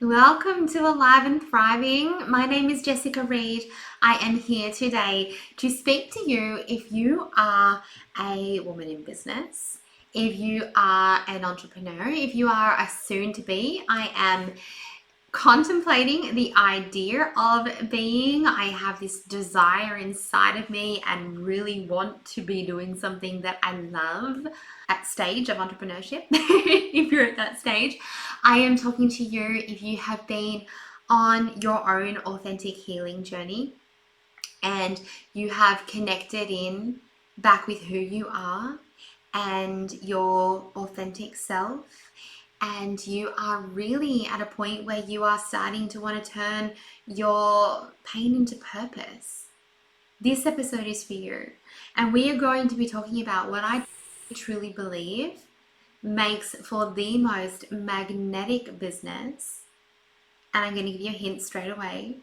Welcome to Alive and Thriving. My name is Jessica Reed. I am here today to speak to you if you are a woman in business, if you are an entrepreneur, if you are a soon to be. I am contemplating the idea of being. I have this desire inside of me and really want to be doing something that I love at stage of entrepreneurship. If you're at that stage, I am talking to you if you have been on your own authentic healing journey and you have connected in back with who you are and your authentic self, and you are really at a point where you are starting to want to turn your pain into purpose. This episode is for you, and we are going to be talking about what I truly believe makes for the most magnetic business. And I'm going to give you a hint straight away.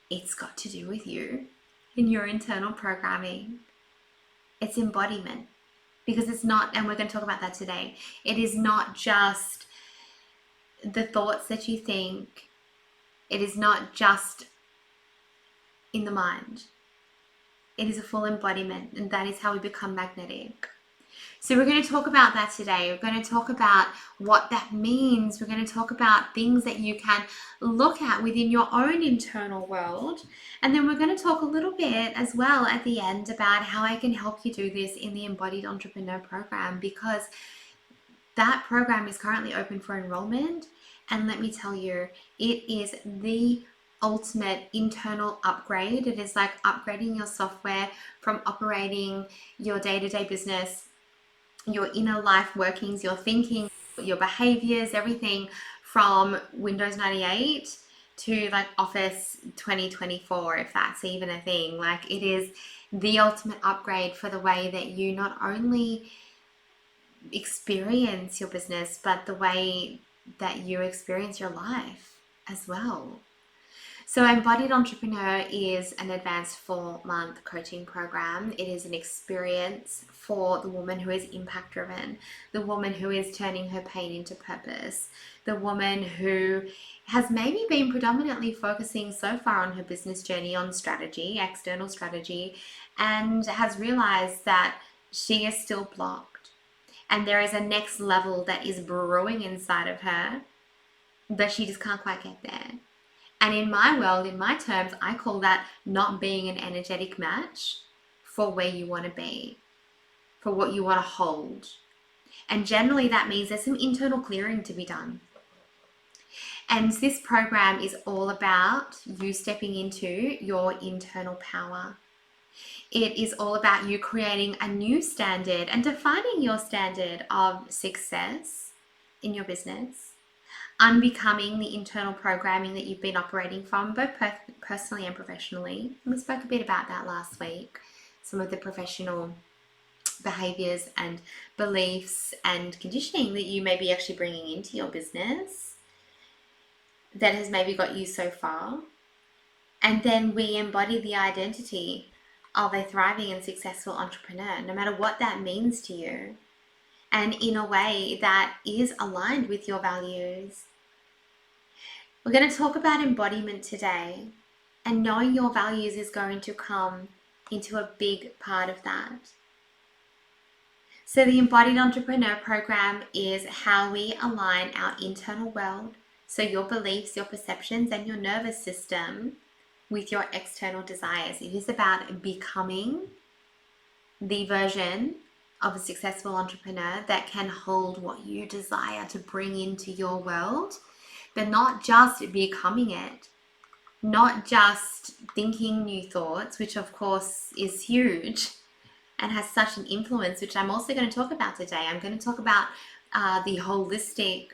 It's got to do with you and your internal programming. It's embodiment. Because it's not, and we're going to talk about that today, it is not just the thoughts that you think. It is not just in the mind. It is a full embodiment, and that is how we become magnetic. So we're going to talk about that today. We're going to talk about what that means. We're going to talk about things that you can look at within your own internal world. And then we're going to talk a little bit as well at the end about how I can help you do this in the Embodied Entrepreneur Program, because that program is currently open for enrollment. And let me tell you, it is the ultimate internal upgrade. It is like upgrading your software from operating your day-to-day business, your inner life workings, your thinking, your behaviors, everything from Windows 98 to like Office 2024, if that's even a thing. Like, it is the ultimate upgrade for the way that you not only experience your business, but the way that you experience your life as well. So Embodied Entrepreneur is an advanced 4-month coaching program. It is an experience for the woman who is impact driven, the woman who is turning her pain into purpose, the woman who has maybe been predominantly focusing so far on her business journey on strategy, external strategy, and has realized that she is still blocked. And there is a next level that is brewing inside of her, but she just can't quite get there. And in my world, in my terms, I call that not being an energetic match for where you want to be, for what you want to hold. And generally that means there's some internal clearing to be done. And this program is all about you stepping into your internal power. It is all about you creating a new standard and defining your standard of success in your business, unbecoming the internal programming that you've been operating from, both personally and professionally. And we spoke a bit about that last week, some of the professional behaviors and beliefs and conditioning that you may be actually bringing into your business that has maybe got you so far. And then we embody the identity of a thriving and successful entrepreneur, no matter what that means to you, and in a way that is aligned with your values. We're going to talk about embodiment today, and knowing your values is going to come into a big part of that. So the Embodied Entrepreneur Program is how we align our internal world, so your beliefs, your perceptions, and your nervous system with your external desires. It is about becoming the version of a successful entrepreneur that can hold what you desire to bring into your world, but not just becoming it, not just thinking new thoughts, which of course is huge and has such an influence, which I'm also going to talk about today. I'm going to talk about the holistic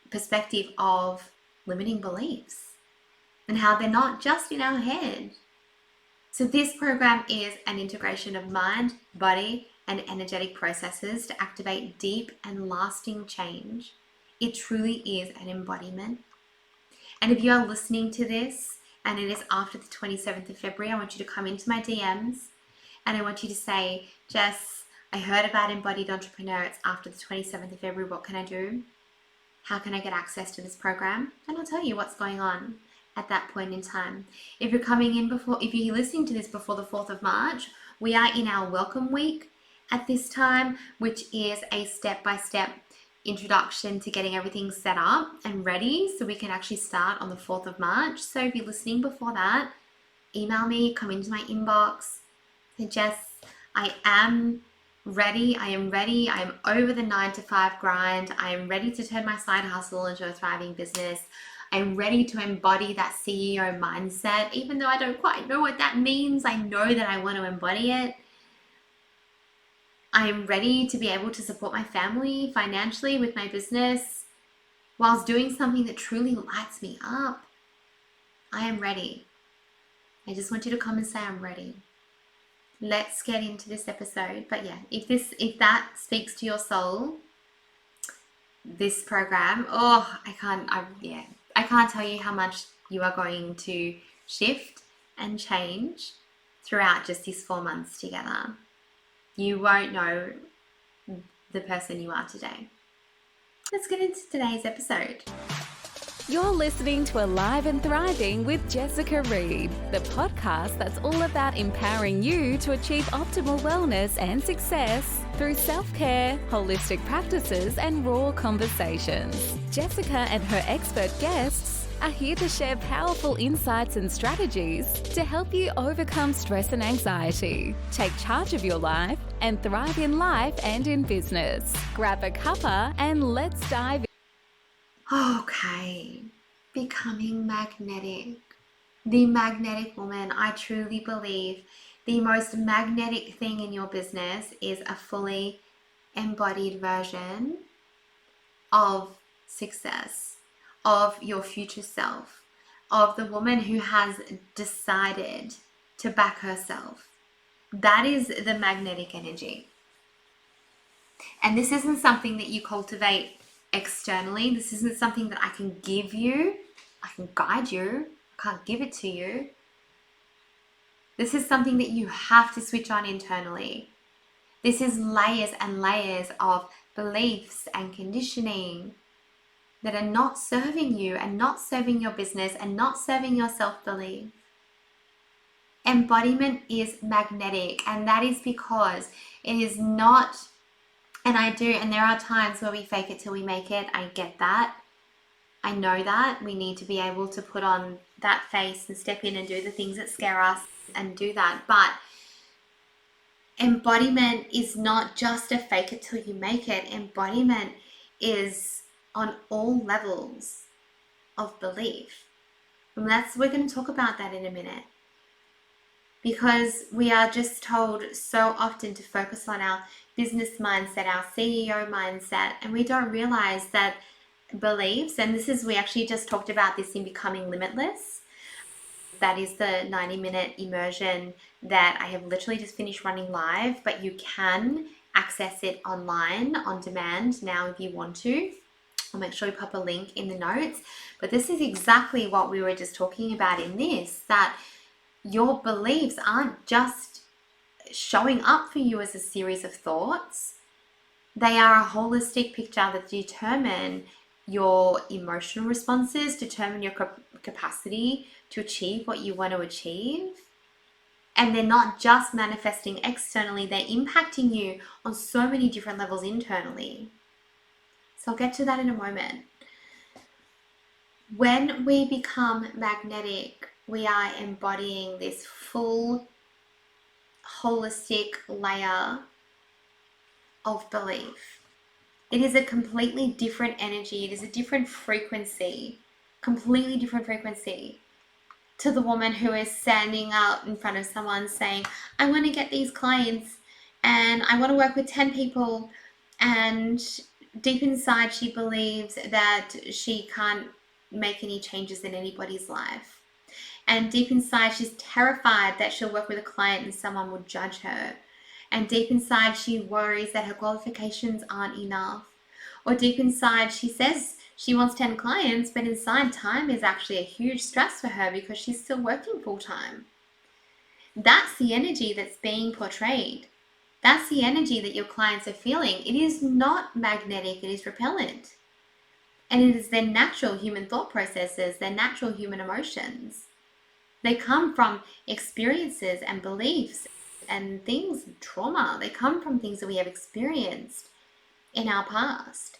perspective of limiting beliefs and how they're not just in our head. So this program is an integration of mind, body, and energetic processes to activate deep and lasting change. It truly is an embodiment. And if you are listening to this and it is after the 27th of February, I want you to come into my DMs and I want you to say, Jess, I heard about Embodied Entrepreneur. It's after the 27th of February. What can I do? how can I get access to this program? And I'll tell you what's going on at that point in time. If you're listening to this before the 4th of March, we are in our welcome week at this time, which is a step-by-step introduction to getting everything set up and ready so we can actually start on the 4th of March. So if you're listening before that, email me, come into my inbox, say, Jess, I am ready. I am over the 9 to 5 grind. I am ready to turn my side hustle into a thriving business. I'm ready to embody that CEO mindset. Even though I don't quite know what that means, I know that I want to embody it. I am ready to be able to support my family financially with my business whilst doing something that truly lights me up. I am ready. I just want you to come and say I'm ready. Let's get into this episode. But yeah, if that speaks to your soul, this program, I can't tell you how much you are going to shift and change throughout just these 4 months together. You won't know the person you are today. Let's get into today's episode. You're listening to Alive and Thriving with Jessica Reed, the podcast that's all about empowering you to achieve optimal wellness and success through self-care, holistic practices, and raw conversations. Jessica and her expert guests are here to share powerful insights and strategies to help you overcome stress and anxiety, take charge of your life, and thrive in life and in business. Grab a cuppa and let's dive in. Okay, becoming magnetic. The magnetic woman. I truly believe the most magnetic thing in your business is a fully embodied version of success, of your future self, of the woman who has decided to back herself. That is the magnetic energy. And this isn't something that you cultivate externally. This isn't something that I can give you. I can guide you. I can't give it to you. This is something that you have to switch on internally. This is layers and layers of beliefs and conditioning that are not serving you and not serving your business and not serving your self-belief. Embodiment is magnetic, and that is because it is not. And there are times where we fake it till we make it. I get that. I know that. We need to be able to put on that face and step in and do the things that scare us and do that. But embodiment is not just a fake it till you make it. Embodiment is on all levels of belief. And we're going to talk about that in a minute. Because we are just told so often to focus on our business mindset, our CEO mindset, and we don't realize that beliefs, and we actually just talked about this in Becoming Limitless. That is the 90-minute immersion that I have literally just finished running live, but you can access it online on demand now if you want to. I'll make sure you pop a link in the notes. But this is exactly what we were just talking about in this, that your beliefs aren't just showing up for you as a series of thoughts. They are a holistic picture that determine your emotional responses, determine your capacity to achieve what you want to achieve. And they're not just manifesting externally, they're impacting you on so many different levels internally. So I'll get to that in a moment. When we become magnetic, we are embodying this full holistic layer of belief. It is a completely different energy. It is a different frequency, completely different frequency to the woman who is standing up in front of someone saying, I want to get these clients and I want to work with 10 people. And deep inside, she believes that she can't make any changes in anybody's life. And deep inside, she's terrified that she'll work with a client and someone will judge her. And deep inside, she worries that her qualifications aren't enough. Or deep inside, she says she wants 10 clients, but inside, time is actually a huge stress for her because she's still working full time. That's the energy that's being portrayed. That's the energy that your clients are feeling. It is not magnetic, it is repellent. And it is their natural human thought processes, their natural human emotions. They come from experiences and beliefs and things, trauma. They come from things that we have experienced in our past.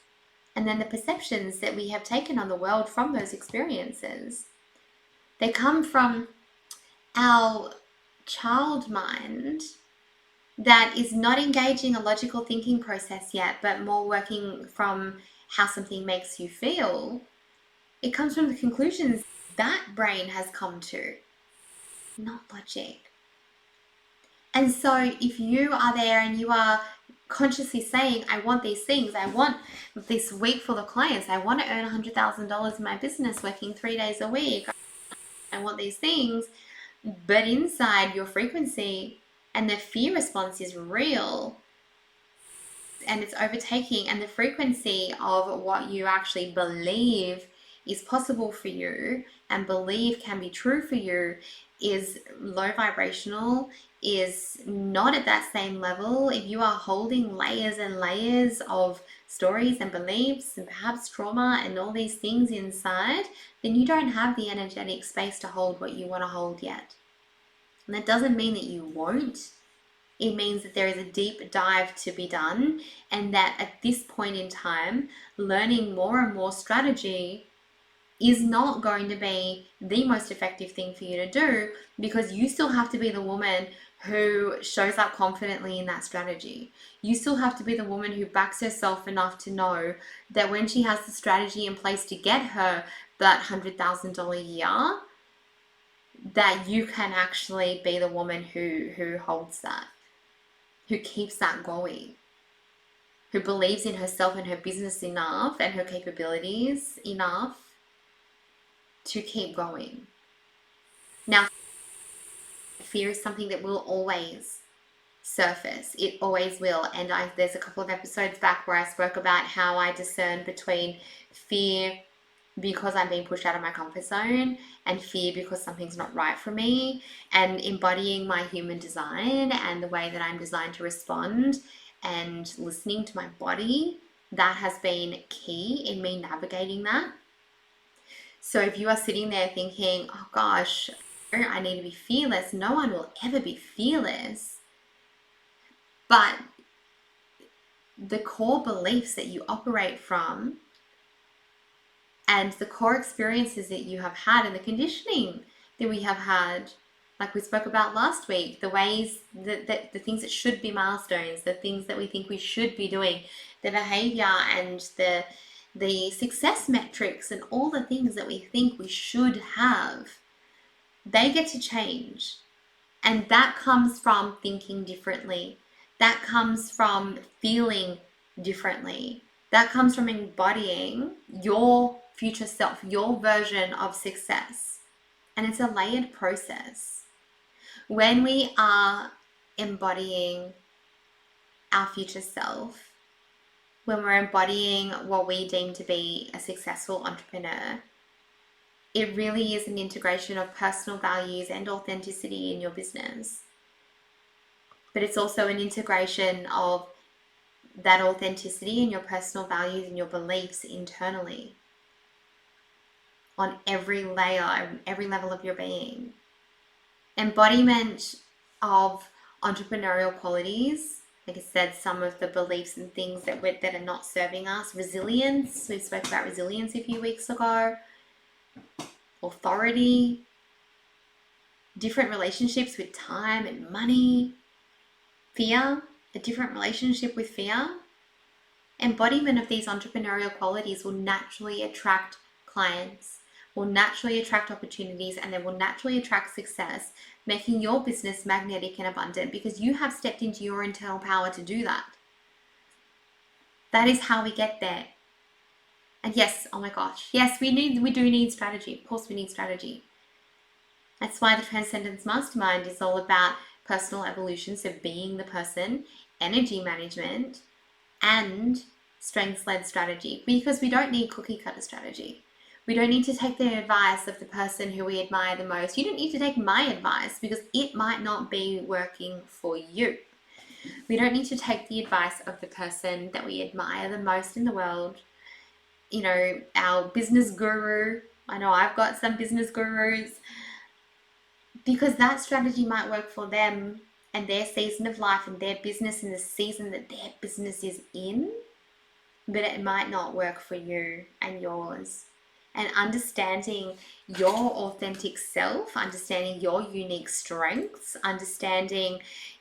And then the perceptions that we have taken on the world from those experiences. They come from our child mind that is not engaging a logical thinking process yet, but more working from how something makes you feel. It comes from the conclusions that brain has come to, not logic. And so if you are there and you are consciously saying, I want these things, I want this week full of clients, I want to earn $100,000 in my business working 3 days a week, I want these things, but inside your frequency and the fear response is real and it's overtaking, and the frequency of what you actually believe is possible for you and believe can be true for you is low vibrational, is not at that same level. If you are holding layers and layers of stories and beliefs and perhaps trauma and all these things inside, then you don't have the energetic space to hold what you want to hold yet. And that doesn't mean that you won't. It means that there is a deep dive to be done, and that at this point in time, learning more and more strategy is not going to be the most effective thing for you to do, because you still have to be the woman who shows up confidently in that strategy. You still have to be the woman who backs herself enough to know that when she has the strategy in place to get her that $100,000 a year, that you can actually be the woman who holds that, who keeps that going, who believes in herself and her business enough and her capabilities enough to keep going. Now, fear is something that will always surface. It always will. And there's a couple of episodes back where I spoke about how I discern between fear because I'm being pushed out of my comfort zone and fear because something's not right for me, and embodying my human design and the way that I'm designed to respond and listening to my body. That has been key in me navigating that. So if you are sitting there thinking, oh gosh, I need to be fearless, no one will ever be fearless. But the core beliefs that you operate from and the core experiences that you have had and the conditioning that we have had, like we spoke about last week, the ways that the things that should be milestones, the things that we think we should be doing, the behavior and the success metrics and all the things that we think we should have, they get to change. And that comes from thinking differently. That comes from feeling differently. That comes from embodying your future self, your version of success. And it's a layered process. When we are embodying our future self, when we're embodying what we deem to be a successful entrepreneur, it really is an integration of personal values and authenticity in your business. But it's also an integration of that authenticity and your personal values and your beliefs internally on every layer, every level of your being. Embodiment of entrepreneurial qualities, like I said, some of the beliefs and things that are not serving us. Resilience, we spoke about resilience a few weeks ago. Authority, different relationships with time and money. Fear, a different relationship with fear. Embodiment of these entrepreneurial qualities will naturally attract clients, will naturally attract opportunities, and they will naturally attract success, making your business magnetic and abundant because you have stepped into your internal power to do that. That is how we get there. And yes, oh my gosh, yes, we do need strategy. Of course we need strategy. That's why the Transcendence Mastermind is all about personal evolution, so being the person, energy management, and strengths-led strategy, because we don't need cookie cutter strategy. We don't need to take the advice of the person who we admire the most. You don't need to take my advice because it might not be working for you. We don't need to take the advice of the person that we admire the most in the world our business guru. I know I've got some business gurus, because that strategy might work for them and their season of life and their business and the season that their business is in, but it might not work for you and yours. And understanding your authentic self, understanding your unique strengths, understanding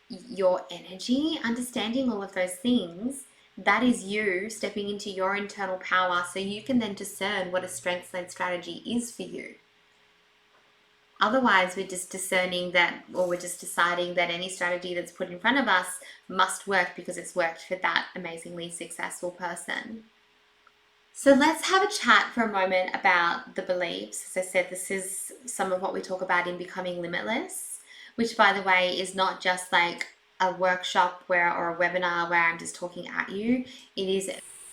your energy, understanding all of those things, that is you stepping into your internal power so you can then discern what a strengths-led strategy is for you. Otherwise, we're just discerning that, or we're just deciding that any strategy that's put in front of us must work because it's worked for that amazingly successful person. So let's have a chat for a moment about the beliefs. As I said, this is some of what we talk about in Becoming Limitless, which, by the way, is not just like a workshop or a webinar where I'm just talking at you. It is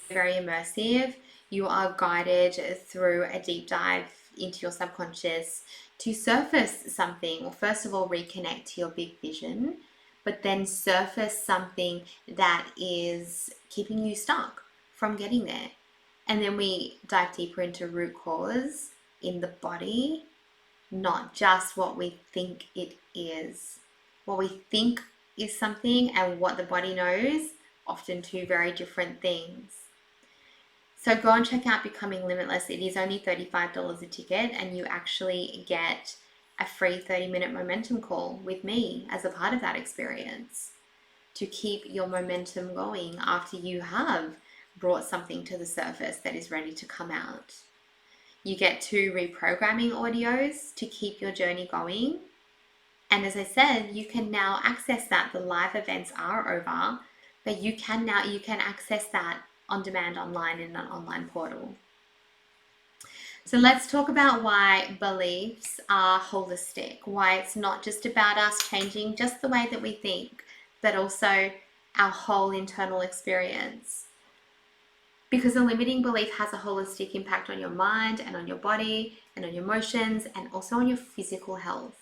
very immersive. You are guided through a deep dive into your subconscious to surface something, or first of all, reconnect to your big vision, but then surface something that is keeping you stuck from getting there. And then we dive deeper into root cause in the body, not just what we think it is. What we think is something and what the body knows, often two very different things. So go and check out Becoming Limitless. It is only $35 a ticket, and you actually get a free 30-minute momentum call with me as a part of that experience to keep your momentum going after you have brought something to the surface that is ready to come out. You get 2 reprogramming audios to keep your journey going. And as I said, you can now access that. The live events are over, but you can access that on demand online in an online portal. So let's talk about why beliefs are holistic, why it's not just about us changing just the way that we think, but also our whole internal experience. Because a limiting belief has a holistic impact on your mind and on your body and on your emotions and also on your physical health.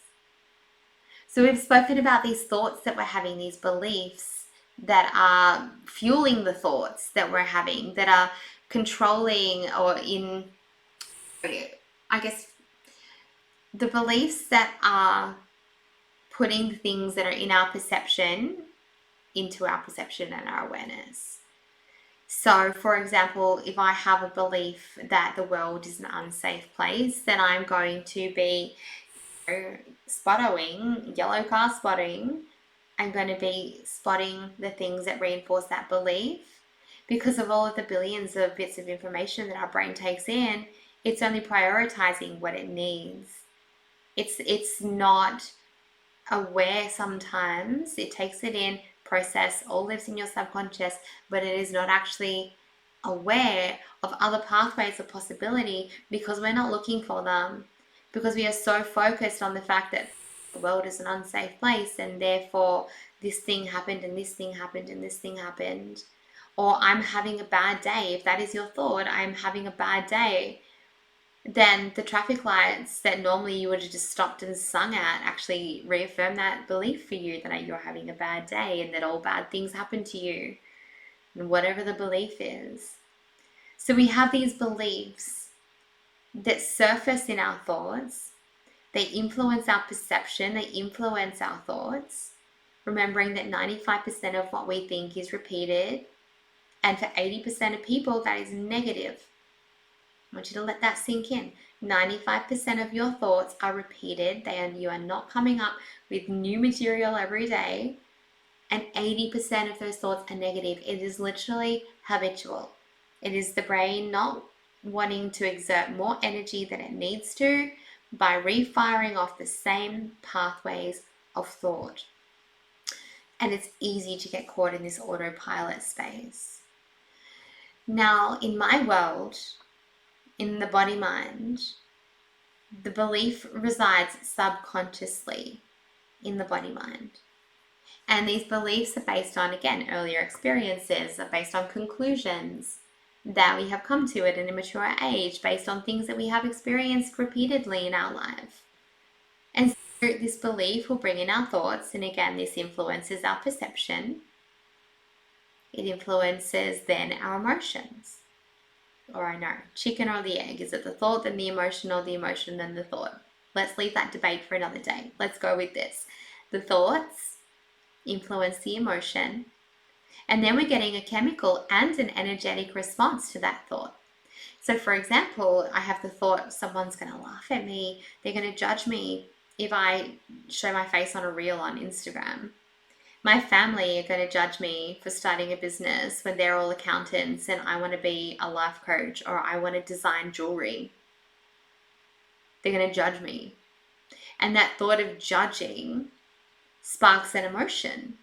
So we've spoken about these thoughts that we're having, these beliefs that are fueling the thoughts that we're having, that are controlling, or I guess, the beliefs that are putting things that are in our perception into our perception and our awareness. So, for example, if I have a belief that the world is an unsafe place, then I'm going to be spotting, yellow car spotting. I'm going to be spotting the things that reinforce that belief. Because of all of the billions of bits of information that our brain takes in, it's only prioritizing what it needs. It's not aware sometimes. It takes it in, process, all lives in your subconscious, but it is not actually aware of other pathways of possibility because we're not looking for them, because we are so focused on the fact that the world is an unsafe place and therefore this thing happened and this thing happened and this thing happened. Or I'm having a bad day. If that is your thought, I'm having a bad day, then the traffic lights that normally you would have just stopped and sung at actually reaffirm that belief for you that you're having a bad day and that all bad things happen to you, and whatever the belief is. So we have these beliefs that surface in our thoughts. They influence our perception, they influence our thoughts, remembering that 95% of what we think is repeated, and for 80% of people that is negative. I want you to let that sink in. 95% of your thoughts are repeated. You are not coming up with new material every day. And 80% of those thoughts are negative. It is literally habitual. It is the brain not wanting to exert more energy than it needs to by refiring off the same pathways of thought. And it's easy to get caught in this autopilot space. Now, in my world, in the body mind, the belief resides subconsciously in the body mind. And these beliefs are based on, again, earlier experiences, are based on conclusions that we have come to at an immature age, based on things that we have experienced repeatedly in our life. And so this belief will bring in our thoughts, and again, this influences our perception. It influences then our emotions. Or I know, chicken or the egg? Is it the thought, then the emotion, or the emotion, then the thought? Let's leave that debate for another day. Let's go with this. The thoughts influence the emotion, and then we're getting a chemical and an energetic response to that thought. So, for example, I have the thought someone's going to laugh at me, they're going to judge me if I show my face on a reel on Instagram. My family are going to judge me for starting a business when they're all accountants and I want to be a life coach or I want to design jewelry. They're going to judge me. And that thought of judging sparks an emotion.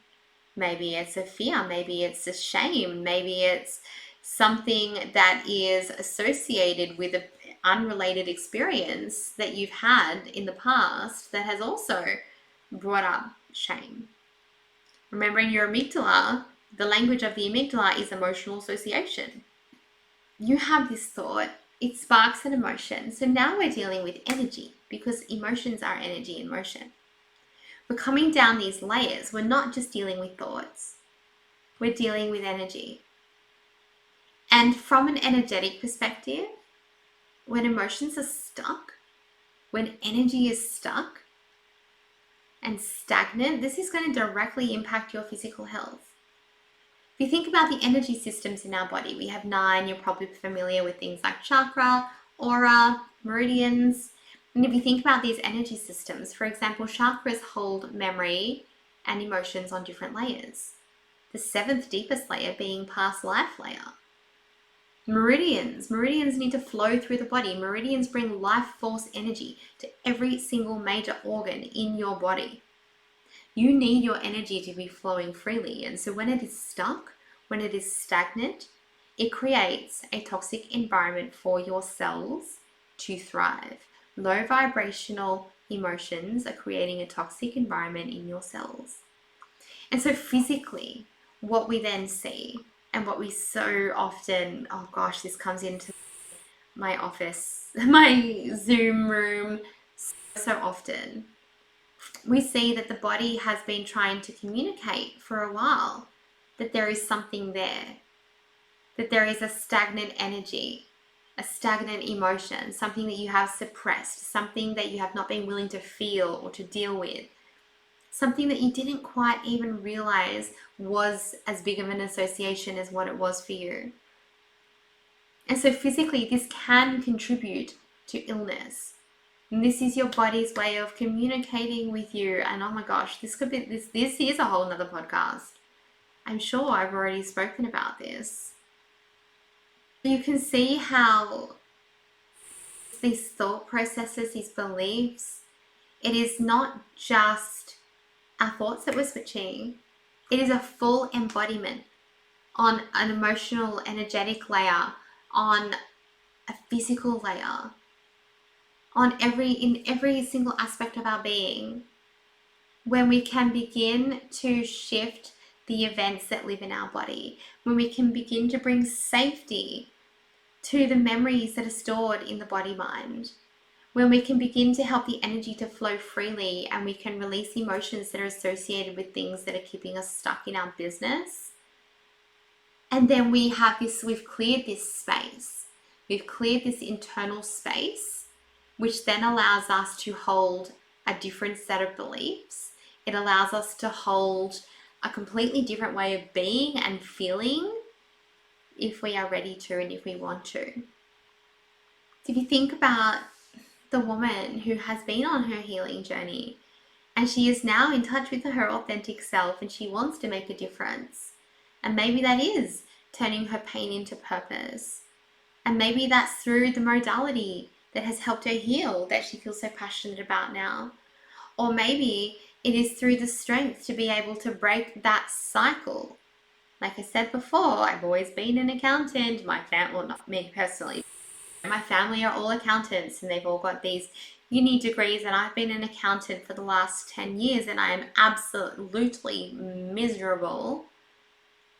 Maybe it's a fear, maybe it's a shame, maybe it's something that is associated with an unrelated experience that you've had in the past that has also brought up shame. Remembering your amygdala, the language of the amygdala is emotional association. You have this thought, it sparks an emotion. So now we're dealing with energy because emotions are energy in motion. We're coming down these layers. We're not just dealing with thoughts. We're dealing with energy. And from an energetic perspective, when emotions are stuck, when energy is stuck and stagnant, this is going to directly impact your physical health. If you think about the energy systems in our body, we have 9. You're probably familiar with things like chakra, aura, meridians. And if you think about these energy systems, for example, chakras hold memory and emotions on different layers. The 7th deepest layer being past life layer. Meridians need to flow through the body. Meridians bring life force energy to every single major organ in your body. You need your energy to be flowing freely. And so when it is stuck, when it is stagnant, it creates a toxic environment for your cells to thrive. Low vibrational emotions are creating a toxic environment in your cells. And so physically, what we then see and what we so often, oh gosh, this comes into my office, my Zoom room so often. We see that the body has been trying to communicate for a while that there is something there, that there is a stagnant energy, a stagnant emotion, something that you have suppressed, something that you have not been willing to feel or to deal with, something that you didn't quite even realize was as big of an association as what it was for you. And so physically, this can contribute to illness. And this is your body's way of communicating with you. And oh my gosh, this is a whole nother podcast. I'm sure I've already spoken about this. You can see how these thought processes, these beliefs, it is not just our thoughts that we're switching. It is a full embodiment on an emotional, energetic layer, on a physical layer, in every single aspect of our being, when we can begin to shift the events that live in our body, when we can begin to bring safety to the memories that are stored in the body mind, when we can begin to help the energy to flow freely and we can release emotions that are associated with things that are keeping us stuck in our business. And then we've cleared this space. We've cleared this internal space, which then allows us to hold a different set of beliefs. It allows us to hold a completely different way of being and feeling if we are ready to and if we want to. If you think about the woman who has been on her healing journey and she is now in touch with her authentic self and she wants to make a difference, and maybe that is turning her pain into purpose, and maybe that's through the modality that has helped her heal that she feels so passionate about now, or maybe it is through the strength to be able to break that cycle. Like I said before, I've always been an accountant. My family, well, not me personally, my family are all accountants and they've all got these uni degrees, and I've been an accountant for the last 10 years and I am absolutely miserable.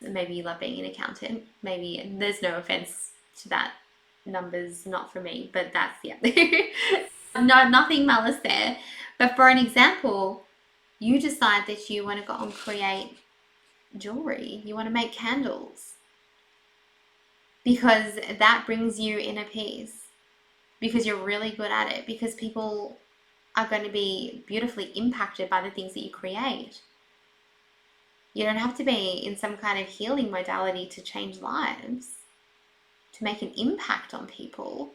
Maybe you love being an accountant. Maybe there's no offense to that. Numbers, not for me, but that's, yeah. No, nothing malice there. But for an example, you decide that you want to go and create jewelry. You want to make candles. because that brings you inner peace, because you're really good at it, because people are going to be beautifully impacted by the things that you create. You don't have to be in some kind of healing modality to change lives, to make an impact on people.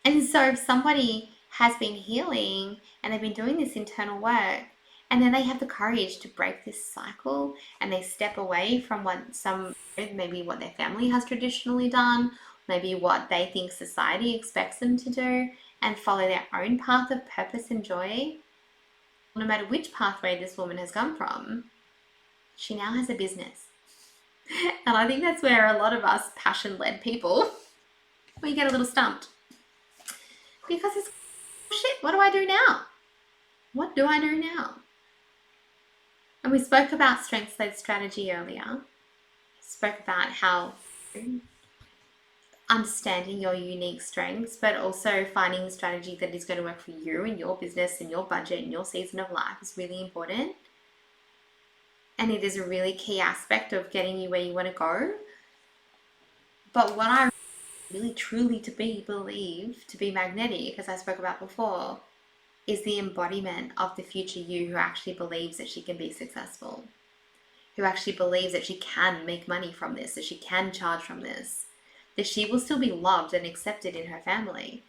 And so if somebody has been healing and they've been doing this internal work, and then they have the courage to break this cycle and they step away from maybe what their family has traditionally done, maybe what they think society expects them to do, and follow their own path of purpose and joy, no matter which pathway this woman has come from, she now has a business. And I think that's where a lot of us passion-led people, we get a little stumped. Because it's shit, what do I do now? What do I do now? And we spoke about strengths-led strategy earlier. Spoke about how understanding your unique strengths, but also finding a strategy that is going to work for you and your business and your budget and your season of life is really important. And it is a really key aspect of getting you where you want to go. But what I really truly believe to be magnetic, as I spoke about before, is the embodiment of the future you who actually believes that she can be successful, who actually believes that she can make money from this, that she can charge from this, that she will still be loved and accepted in her family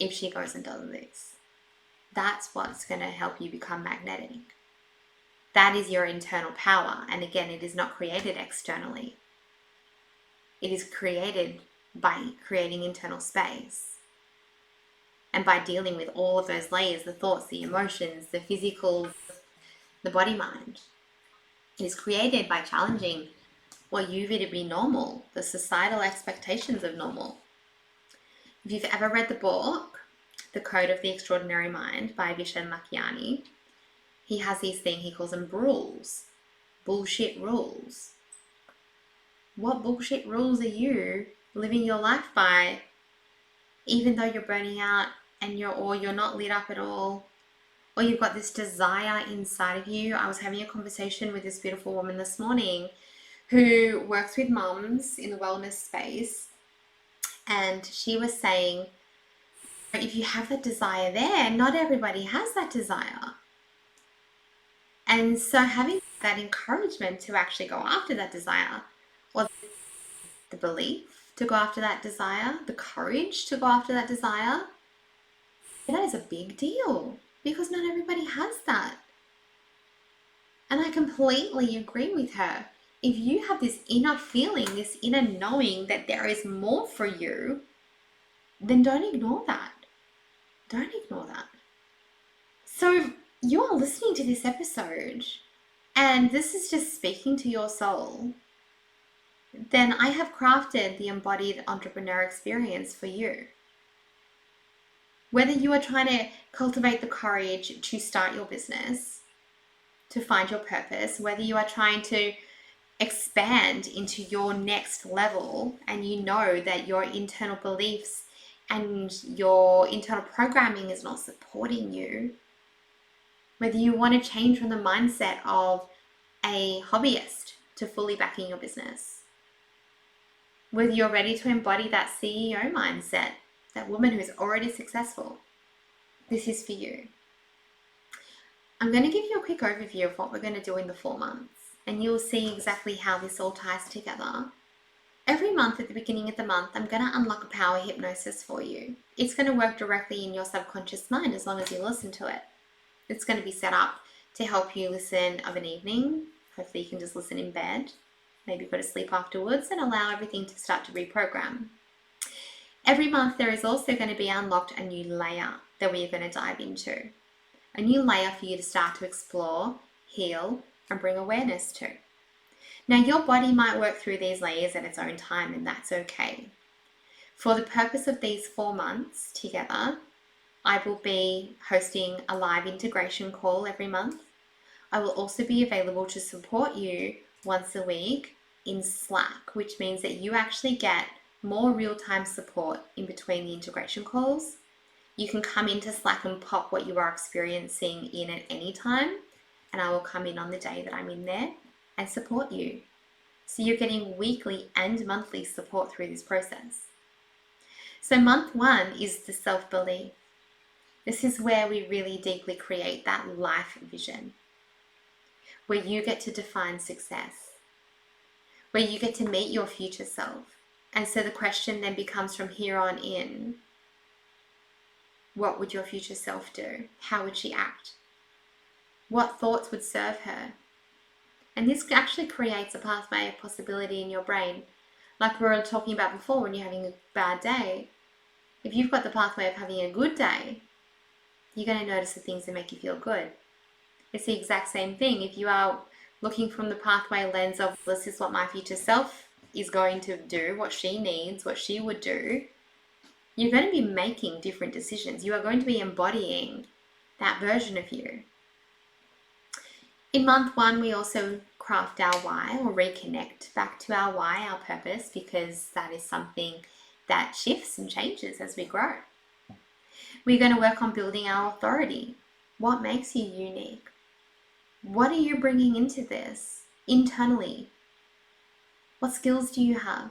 if she goes and does this. That's what's going to help you become magnetic. That is your internal power. And again, it is not created externally. It is created by creating internal space. And by dealing with all of those layers, the thoughts, the emotions, the physical, the body mind. It is created by challenging what you view to be normal, the societal expectations of normal. If you've ever read the book, The Code of the Extraordinary Mind by Vishen Lakhiani, he has these things, he calls them rules, bullshit rules. What bullshit rules are you living your life by, even though you're burning out and you're not lit up at all, or you've got this desire inside of you? I was having a conversation with this beautiful woman this morning who works with mums in the wellness space, and she was saying, if you have that desire there, not everybody has that desire. And so having that encouragement to actually go after that desire, or the belief to go after that desire, the courage to go after that desire, that is a big deal, because not everybody has that. And I completely agree with her. If you have this inner feeling, this inner knowing that there is more for you, then don't ignore that. Don't ignore that. So if you are listening to this episode and this is just speaking to your soul, then I have crafted the embodied entrepreneur experience for you. Whether you are trying to cultivate the courage to start your business, to find your purpose, whether you are trying to expand into your next level and you know that your internal beliefs and your internal programming is not supporting you, whether you want to change from the mindset of a hobbyist to fully backing your business, whether you're ready to embody that CEO mindset, that woman who's already successful, this is for you. I'm going to give you a quick overview of what we're going to do in the 4 months, and you'll see exactly how this all ties together. Every month at the beginning of the month, I'm going to unlock a power hypnosis for you. It's going to work directly in your subconscious mind as long as you listen to it. It's going to be set up to help you listen of an evening. Hopefully you can just listen in bed, maybe go to sleep afterwards, and allow everything to start to reprogram. Every month there is also going to be unlocked a new layer that we are going to dive into. A new layer for you to start to explore, heal, and bring awareness to. Now your body might work through these layers at its own time, and that's okay. For the purpose of these 4 months together, I will be hosting a live integration call every month. I will also be available to support you once a week in Slack, which means that you actually get more real-time support in between the integration calls. You can come into Slack and pop what you are experiencing in at any time, and I will come in on the day that I'm in there and support you. So you're getting weekly and monthly support through this process. So month 1 is the self-belief. This is where we really deeply create that life vision, where you get to define success, where you get to meet your future self. And so the question then becomes, from here on in, what would your future self do? How would she act? What thoughts would serve her? And this actually creates a pathway of possibility in your brain. Like we were talking about before, when you're having a bad day, if you've got the pathway of having a good day, you're going to notice the things that make you feel good. It's the exact same thing. If you are looking from the pathway lens of, this is what my future self is going to do, what she needs, what she would do, you're going to be making different decisions. You are going to be embodying that version of you. In month 1, we also craft our why, or reconnect back to our why, our purpose, because that is something that shifts and changes as we grow. We're going to work on building our authority. What makes you unique? What are you bringing into this internally? What skills do you have?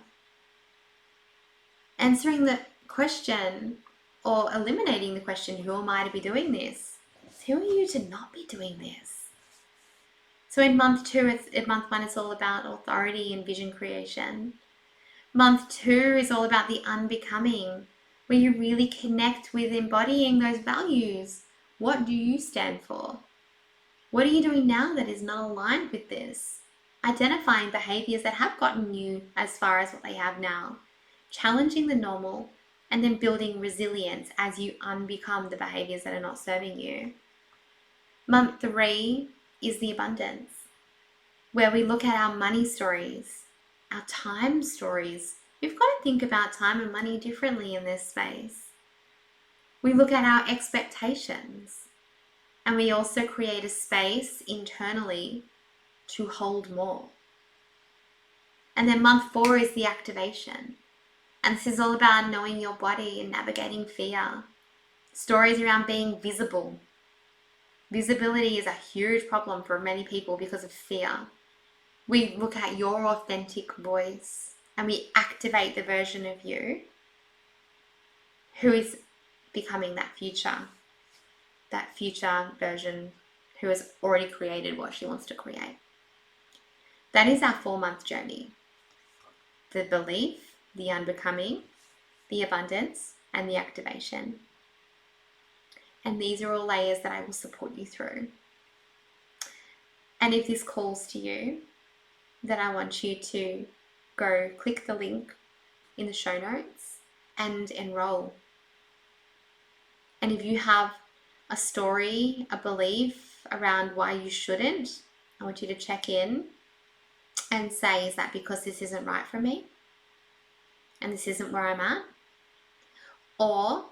Answering the question, or eliminating the question, who am I to be doing this? Who are you to not be doing this? So in month 1, it's all about authority and vision creation. Month 2 is all about the unbecoming, where you really connect with embodying those values. What do you stand for? What are you doing now that is not aligned with this? Identifying behaviors that have gotten you as far as what they have now. Challenging the normal, and then building resilience as you unbecome the behaviors that are not serving you. Month 3 is the abundance, where we look at our money stories, our time stories. We've got to think about time and money differently in this space. We look at our expectations, and we also create a space internally to hold more. And then month 4 is the activation. And this is all about knowing your body and navigating fear. Stories around being visible. Visibility is a huge problem for many people because of fear. We look at your authentic voice and we activate the version of you who is becoming that future version who has already created what she wants to create. That is our 4-month journey. The belief, the unbecoming, the abundance, and the activation. And these are all layers that I will support you through. And if this calls to you, then I want you to go click the link in the show notes and enroll. And if you have a story, a belief around why you shouldn't, I want you to check in and say, is that because this isn't right for me? And this isn't where I'm at? Or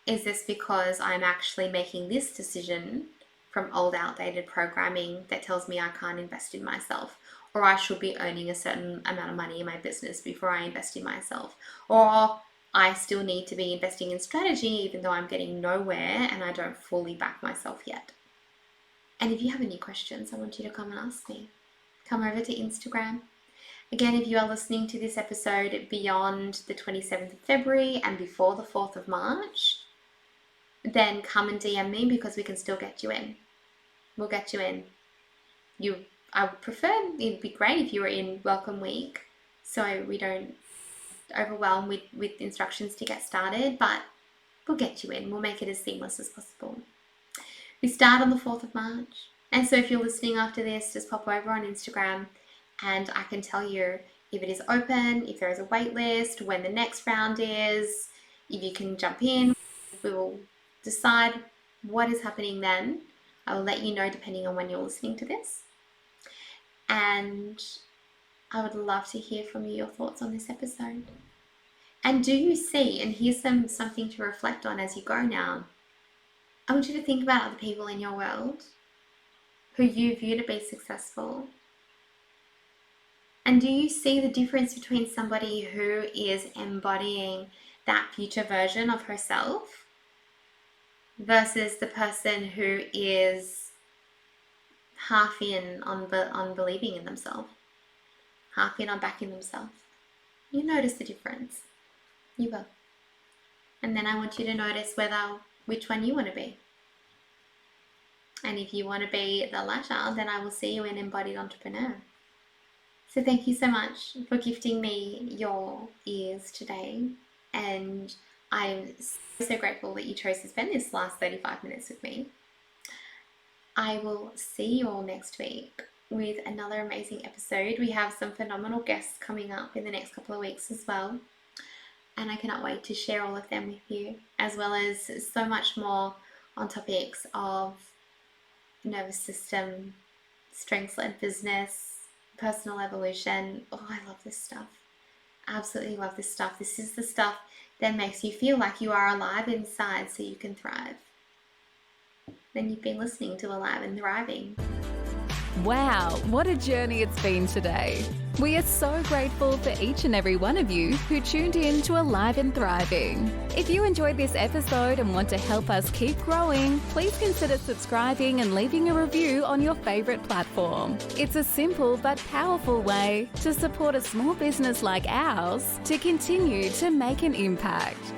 is this because I'm actually making this decision from old outdated programming that tells me I can't invest in myself, or I should be earning a certain amount of money in my business before I invest in myself, or I still need to be investing in strategy even though I'm getting nowhere and I don't fully back myself yet? And if you have any questions, I want you to come and ask me. Come over to Instagram. Again, if you are listening to this episode beyond the 27th of February and before the 4th of March, then come and DM me, because we can still get you in. We'll get you in. I would prefer, it'd be great if you were in welcome week, so we don't overwhelm with instructions to get started, but we'll get you in. We'll make it as seamless as possible. We start on the 4th of March. And so if you're listening after this, just pop over on Instagram and I can tell you if it is open, if there is a wait list, when the next round is, if you can jump in. We will decide what is happening then. I will let you know depending on when you're listening to this. And I would love to hear from you, your thoughts on this episode. And do you see, and here's something to reflect on as you go now, I want you to think about other people in your world who you view to be successful. And do you see the difference between somebody who is embodying that future version of herself versus the person who is half in on believing in themselves, half in or back in themselves. You notice the difference. You will. And then I want you to notice which one you want to be. And if you want to be the latter, then I will see you in Embodied Entrepreneur. So thank you so much for gifting me your ears today. And I'm so grateful that you chose to spend this last 35 minutes with me. I will see you all next week with another amazing episode. We have some phenomenal guests coming up in the next couple of weeks as well. And I cannot wait to share all of them with you, as well as so much more on topics of nervous system, strengths-led business, personal evolution. Oh, I love this stuff. Absolutely love this stuff. This is the stuff that makes you feel like you are alive inside so you can thrive. Then you've been listening to Alive and Thriving. Wow, what a journey it's been today. We are so grateful for each and every one of you who tuned in to Alive and Thriving. If you enjoyed this episode and want to help us keep growing, please consider subscribing and leaving a review on your favorite platform. It's a simple but powerful way to support a small business like ours to continue to make an impact.